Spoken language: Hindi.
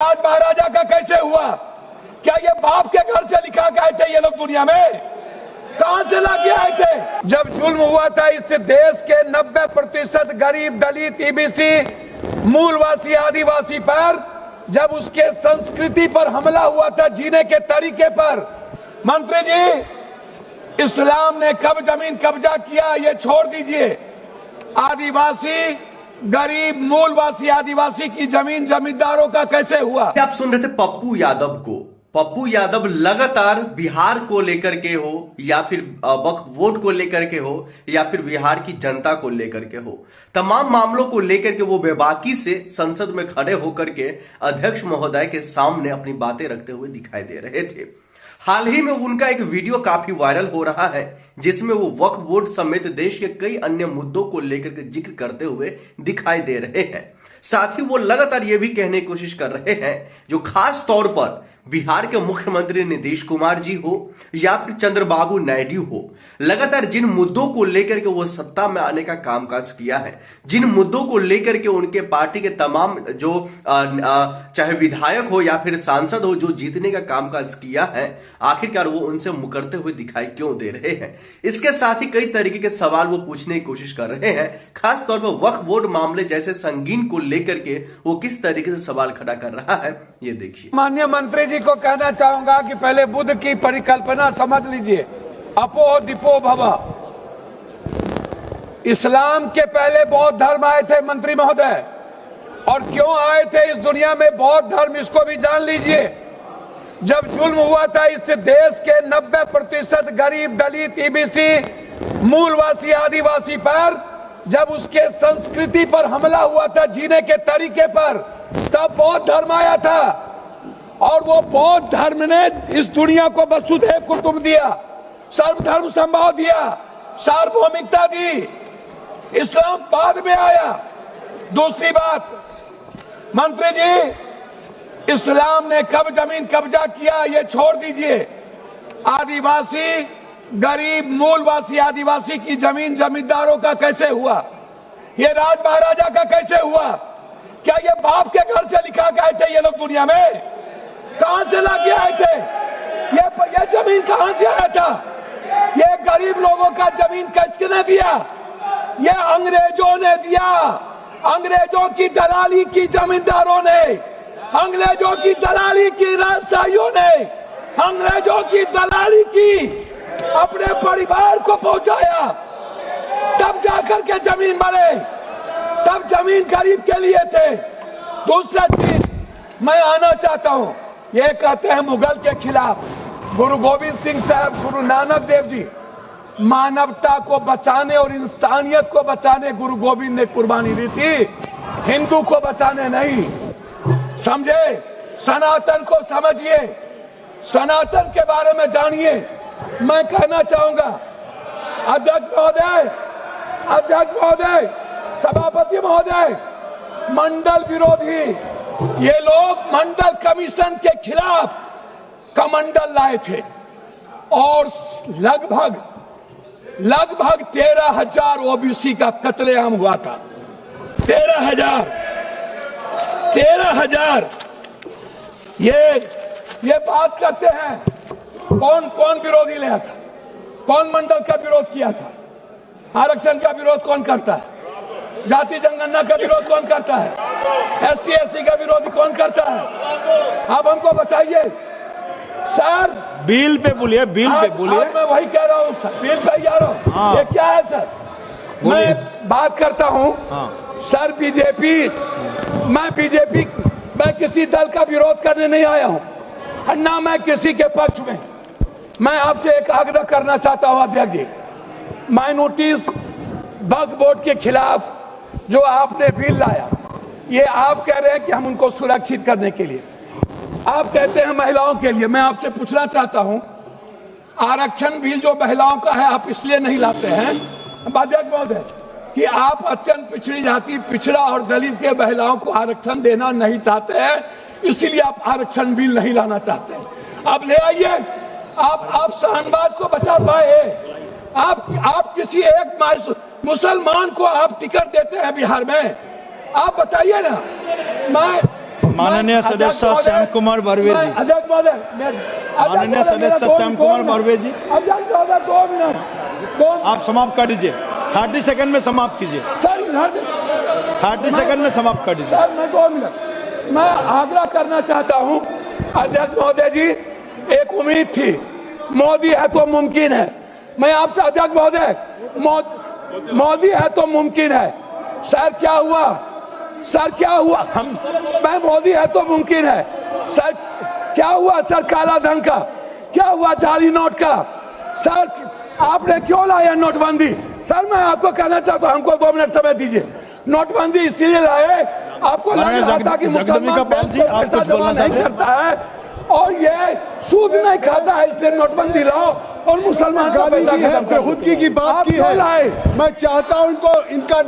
राज महाराजा का कैसे हुआ? क्या ये बाप के घर से लिखा के आए थे ये लोग दुनिया में? कहां से लाके आए थे? जब जुल्म हुआ था इस देश के 90% गरीब, दलित, ईबीसी, मूलवासी, आदिवासी पर, जब उसके संस्कृति पर हमला हुआ था, जीने के तरीके पर, मंत्री जी, इस्लाम ने कब जमीन कब्जा किया ये छोड़ दीजिए। आदिवासी, गरीब, मूलवासी, आदिवासी की जमीन जमींदारों का कैसे हुआ? आप सुन रहे थे पप्पू यादव को। पप्पू यादव लगातार बिहार को लेकर के हो या फिर वक्फ बोर्ड को लेकर के हो या फिर बिहार की जनता को लेकर के हो, तमाम मामलों को लेकर के वो बेबाकी से संसद में खड़े होकर के अध्यक्ष महोदय के सामने अपनी बातें रखते हुए दिखाई दे रहे थे। हाल ही में उनका एक वीडियो काफी वायरल हो रहा है जिसमें वो वक्फ बोर्ड समेत देश के कई अन्य मुद्दों को लेकर के जिक्र करते हुए दिखाई दे रहे हैं। साथ ही वो लगातार ये भी कहने की कोशिश कर रहे हैं, जो खास तौर पर बिहार के मुख्यमंत्री नीतीश कुमार जी हो या फिर चंद्रबाबू नायडू हो, लगातार जिन मुद्दों को लेकर के वो सत्ता में आने का कामकाज किया है, जिन मुद्दों को लेकर के उनके पार्टी के तमाम जो चाहे विधायक हो या फिर सांसद हो जो जीतने का कामकाज किया है, आखिरकार वो उनसे मुकरते हुए दिखाई क्यों दे रहे हैं। इसके साथ ही कई तरीके के सवाल वो पूछने की कोशिश कर रहे हैं, खास तौर पर वक्फ बोर्ड मामले जैसे संगीन को लेकर के वो किस तरीके से सवाल खड़ा कर रहा है, ये देखिए। माननीय मंत्री जी को कहना चाहूंगा कि पहले बुद्ध की परिकल्पना समझ लीजिए, अपो दिपो भवा। इस्लाम के पहले बौद्ध धर्म आए थे मंत्री महोदय, और क्यों आए थे इस दुनिया में बौद्ध धर्म, इसको भी जान लीजिए। जब जुल्म हुआ था इस देश के 90% गरीब, दलित, ईबीसी, मूलवासी, आदिवासी पर, जब उसके संस्कृति पर हमला हुआ था, जीने के तरीके पर, तब बौद्ध धर्म आया था। और वो बौद्ध धर्म ने इस दुनिया को वसुधैव कुटुंब दिया, सर्वधर्म संभाव दिया, सार्वभौमिकता दी। इस्लाम बाद में आया। दूसरी बात, मंत्री जी, इस्लाम ने कब जमीन कब्जा किया ये छोड़ दीजिए। आदिवासी, गरीब, मूलवासी, आदिवासी की जमीन जमींदारों का कैसे हुआ? ये राज महाराजा का कैसे हुआ? क्या ये बाप के घर से लिखा के आए थे ये लोग दुनिया में? कहां से लाके आए थे? ये जमीन कहां से आया था? ये गरीब लोगों का जमीन किसने दिया? ये अंग्रेजों ने दिया। अंग्रेजों की दलाली की जमींदारों ने, अंग्रेजों की दलाली की राजशाहियों ने, अंग्रेजों की दलाली की अपने परिवार को पहुंचाया, तब जाकर के जमीन बने, तब जमीन गरीब के लिए थे। दूसरा चीज मैं आना चाहता हूं, ये कहते हैं मुगल के खिलाफ, गुरु गोविंद सिंह साहब, गुरु नानक देव जी, मानवता को बचाने और इंसानियत को बचाने गुरु गोविंद ने कुर्बानी दी थी, हिंदू को बचाने नहीं। समझे? सनातन को समझिए, सनातन के बारे में जानिए। मैं कहना चाहूंगा, अध्यक्ष महोदय, अध्यक्ष महोदय, सभापति महोदय, मंडल विरोधी ये लोग मंडल कमीशन के खिलाफ कमंडल लाए थे और लगभग 13,000 ओबीसी का कत्लेआम हुआ था। 13,000 ये बात करते हैं, कौन विरोधी लाया था? कौन मंडल का विरोध किया था? आरक्षण का विरोध कौन करता है? जाति जनगणना का विरोध कौन करता है? एसटी एससी का विरोध कौन करता है? आप हमको बताइए सर। बिल पे बोलिए, बिल पे बोलिए। मैं वही कह रहा हूँ सर, बिल पे जा रहा हूँ। हाँ। ये क्या है सर? मैं बात करता हूँ। हाँ। सर मैं किसी दल का विरोध करने नहीं आया हूँ, ना मैं किसी के पक्ष में। मैं आपसे एक आग्रह करना चाहता हूँ अध्यक्ष जी, माइनॉरिटीज वक्फ बोर्ड के खिलाफ जो आपने बिल लाया, ये आप कह रहे हैं कि हम उनको सुरक्षित करने के लिए, आप कहते हैं महिलाओं के लिए। मैं आपसे पूछना चाहता हूं, आरक्षण बिल जो महिलाओं का है आप इसलिए नहीं लाते हैं अध्यक्ष महोदय कि आप अत्यंत पिछड़ी जाति, पिछड़ा और दलित के महिलाओं को आरक्षण देना नहीं चाहते हैं, इसीलिए आप आरक्षण बिल नहीं लाना चाहते हैं। आप ले आइए, आप शाहनवाज को बचा पाए। आप किसी एक मुसलमान को आप टिकट देते हैं बिहार में, आप बताइए ना। माननीय सदस्य श्याम कुमार बर्वे जी, अध्यक्ष महोदय, माननीय सदस्य श्याम कुमार बर्वे जी, अध्यक्ष महोदय 2 मिनट, आप समाप्त कर दीजिए। 30 सेकंड में समाप्त कीजिए। सर इधर 30 सेकंड में समाप्त कर दीजिए। सर मैं 2 मिनट, मैं आग्रह करना चाहता हूं अध्यक्ष महोदय जी, एक उम्मीद थी, मोदी है तो मुमकिन है। मैं आपसे अध्यक्ष महोदय, मोदी है तो मुमकिन है। सर क्या हुआ, सर क्या हुआ, मैं मोदी है तो मुमकिन है। सर क्या हुआ, सर काला धन का क्या हुआ, जाली नोट का, सर आपने क्यों लाया नोटबंदी। सर मैं आपको कहना चाहता हूं, हमको 2 मिनट समय दीजिए। नोटबंदी इसलिए लाए, आपको लग रहा था कि मुसलमान पैसा जमा नहीं करता है और ये सूद नहीं खाता है, इसलिए नोटबंदी लाओ और मुसलमान का पैसा खत्म कर दो। खुद की बात की है। मैं चाहता हूं इनको इनका